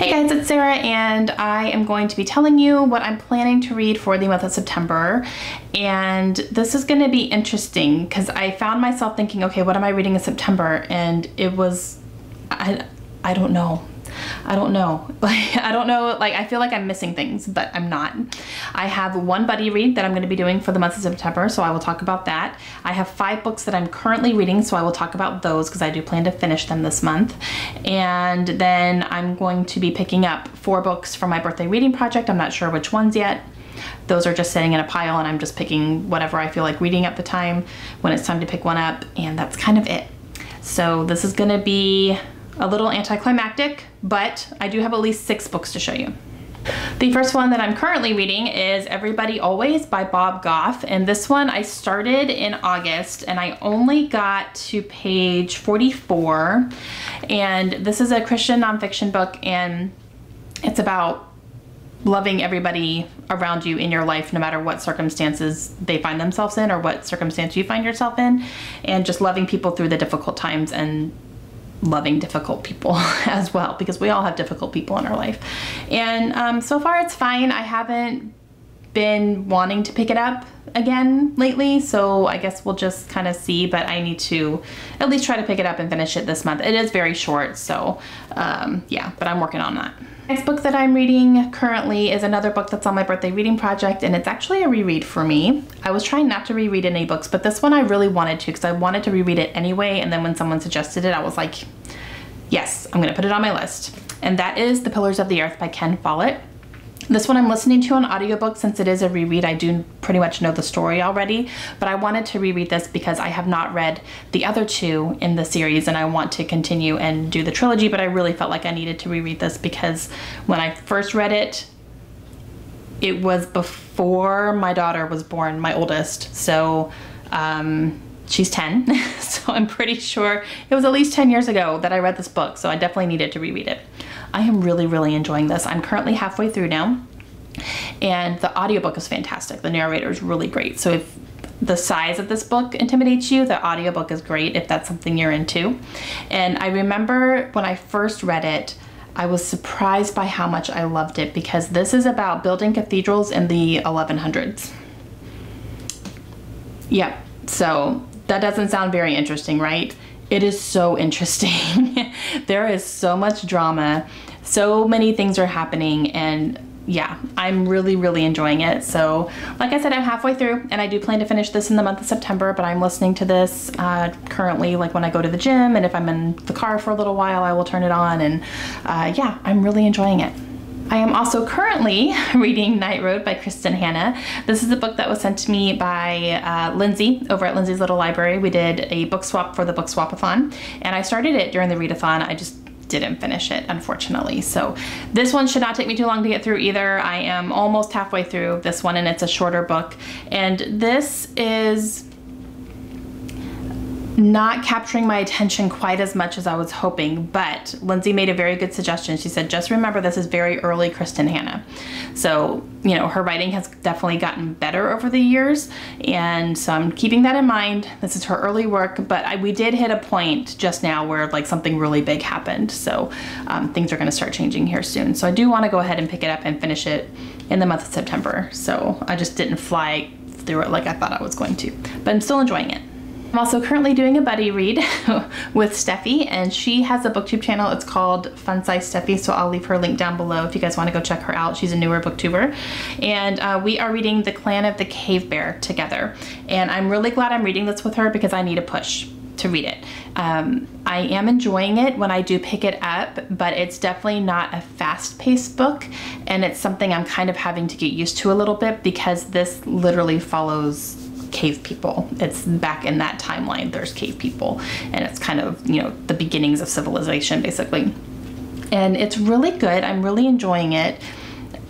Hey guys, it's Sarah and I am going to be telling you what I'm planning to read for the month of September. And this is going to be interesting because I found myself thinking, okay, what am I reading in September? And it was, I don't know. I don't know. I feel like I'm missing things, but I'm not. I have one buddy read that I'm going to be doing for the month of September, so I will talk about that. I have 5 books that I'm currently reading, so I will talk about those because I do plan to finish them this month. And then I'm going to be picking up 4 books for my birthday reading project. I'm not sure which ones yet. Those are just sitting in a pile and I'm just picking whatever I feel like reading at the time when it's time to pick one up, and that's kind of it. So this is going to be a little anticlimactic, but I do have at least 6 books to show you. The first one that I'm currently reading is Everybody Always by Bob Goff, and this one I started in August and I only got to page 44, and this is a Christian nonfiction book and it's about loving everybody around you in your life, no matter what circumstances they find themselves in or what circumstance you find yourself in, and just loving people through the difficult times and loving difficult people as well, because we all have difficult people in our life. And so far it's fine. I haven't been wanting to pick it up again lately, so I guess we'll just kind of see, but I need to at least try to pick it up and finish it this month. It is very short, so yeah, but I'm working on that. Next book that I'm reading currently is another book that's on my birthday reading project, and it's actually a reread for me. I was trying not to reread any books, but this one I really wanted to because I wanted to reread it anyway, and then when someone suggested it, I was like, yes, I'm gonna put it on my list. And that is The Pillars of the Earth by Ken Follett. This one I'm listening to on audiobook. Since it is a reread, I do pretty much know the story already, but I wanted to reread this because I have not read the other 2 in the series and I want to continue and do the trilogy, but I really felt like I needed to reread this because when I first read it, it was before my daughter was born, my oldest. So she's 10, so I'm pretty sure it was at least 10 years ago that I read this book, so I definitely needed to reread it. I am really enjoying this. I'm currently halfway through now, and the audiobook is fantastic. The narrator is really great. So if the size of this book intimidates you, the audiobook is great if that's something you're into. And I remember when I first read it, I was surprised by how much I loved it, because this is about building cathedrals in the 1100s. Yep, so that doesn't sound very interesting, right? It is so interesting. There is so much drama, so many things are happening, and yeah, I'm really enjoying it. So like I said, I'm halfway through and I do plan to finish this in the month of September, but I'm listening to this currently, like when I go to the gym, and if I'm in the car for a little while, I will turn it on, and yeah, I'm really enjoying it. I am also currently reading Night Road by Kristin Hannah. This is a book that was sent to me by Lindsay over at Lindsay's Little Library. We did a book swap for the book swapathon, and I started it during the readathon. I just didn't finish it, unfortunately. So this one should not take me too long to get through either. I am almost halfway through this one, and it's a shorter book. And this is not capturing my attention quite as much as I was hoping, but Lindsay made a very good suggestion. She said, just remember this is very early Kristin Hannah. So, you know, her writing has definitely gotten better over the years, and so I'm keeping that in mind. This is her early work, but we did hit a point just now where like something really big happened. So things are gonna start changing here soon. So I do wanna go ahead and pick it up and finish it in the month of September. So I just didn't fly through it like I thought I was going to, but I'm still enjoying it. I'm also currently doing a buddy read with Steffi, and she has a booktube channel. It's called Fun Size Steffi, so I'll leave her link down below if you guys want to go check her out. She's a newer booktuber, and we are reading The Clan of the Cave Bear together, and I'm really glad I'm reading this with her because I need a push to read it. I am enjoying it when I do pick it up, but it's definitely not a fast-paced book, and it's something I'm kind of having to get used to a little bit because this literally follows cave people. It's back in that timeline, there's cave people, and it's kind of, you know, the beginnings of civilization basically. And it's really good. I'm really enjoying it.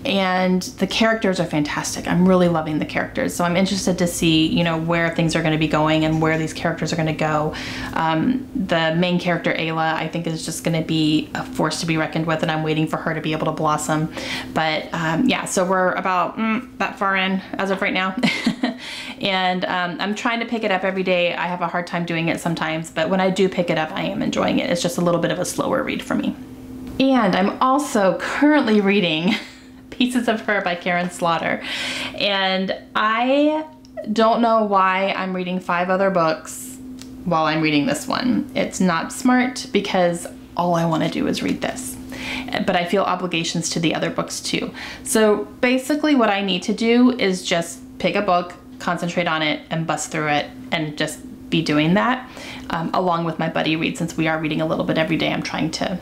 And the characters are fantastic. I'm really loving the characters. So I'm interested to see, you know, where things are going to be going and where these characters are going to go. The main character, Ayla, I think is just going to be a force to be reckoned with, and I'm waiting for her to be able to blossom. But yeah, so we're about that far in as of right now. And I'm trying to pick it up every day. I have a hard time doing it sometimes, but when I do pick it up, I am enjoying it. It's just a little bit of a slower read for me. And I'm also currently reading Pieces of Her by Karen Slaughter. And I don't know why I'm reading 5 other books while I'm reading this one. It's not smart because all I want to do is read this. But I feel obligations to the other books too. So basically what I need to do is just pick a book, concentrate on it, and bust through it, and just be doing that along with my buddy read. Since we are reading a little bit every day, I'm trying to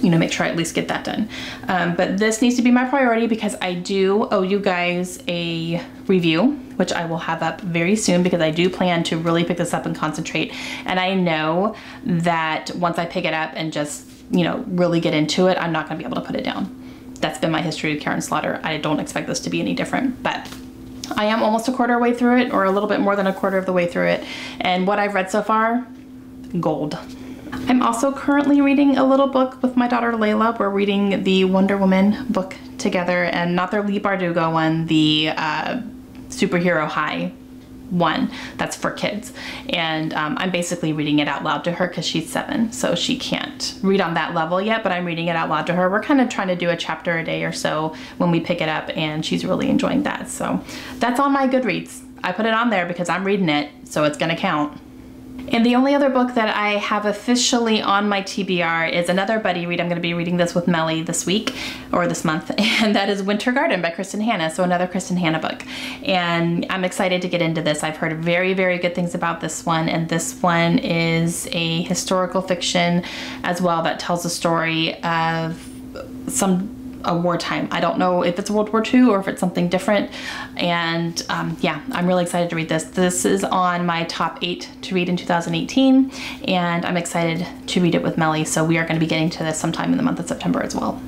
make sure I at least get that done. But this needs to be my priority because I do owe you guys a review, which I will have up very soon because I do plan to really pick this up and concentrate. And I know that once I pick it up and just, really get into it, I'm not gonna be able to put it down. That's been my history with Karen Slaughter. I don't expect this to be any different, but I am almost a quarter way through it, or a little bit more than a quarter of the way through it. And what I've read so far, gold. I'm also currently reading a little book with my daughter Layla. We're reading the Wonder Woman book together, and not the Leigh Bardugo one, the Superhero High one. That's for kids. And I'm basically reading it out loud to her because she's 7, so she can't read on that level yet, but I'm reading it out loud to her. We're kind of trying to do a chapter a day or so when we pick it up, and she's really enjoying that. So that's on my Goodreads. I put it on there because I'm reading it, so it's gonna count. And the only other book that I have officially on my TBR is another buddy read. I'm going to be reading this with Melly this week, or this month, and that is Winter Garden by Kristen Hanna, so another Kristen Hanna book. And I'm excited to get into this. I've heard very, very good things about this one, and this one is a historical fiction as well that tells a story of a wartime. I don't know if it's World War II or if it's something different. And yeah, I'm really excited to read this. This is on my top 8 to read in 2018, and I'm excited to read it with Melly. So we are going to be getting to this sometime in the month of September as well.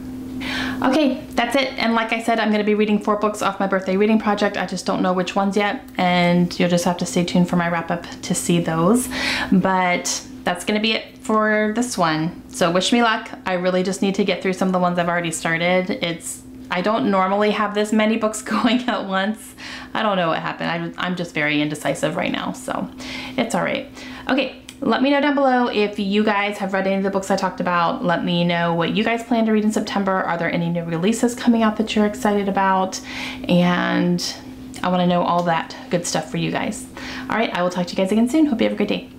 Okay, that's it. And like I said, I'm going to be reading 4 books off my birthday reading project. I just don't know which ones yet, and you'll just have to stay tuned for my wrap up to see those. But that's going to be it for this one. So wish me luck. I really just need to get through some of the ones I've already started. I don't normally have this many books going at once. I don't know what happened. I'm just very indecisive right now, so it's all right. Okay, let me know down below if you guys have read any of the books I talked about. Let me know what you guys plan to read in September. Are there any new releases coming out that you're excited about? And I want to know all that good stuff for you guys. All right, I will talk to you guys again soon. Hope you have a great day.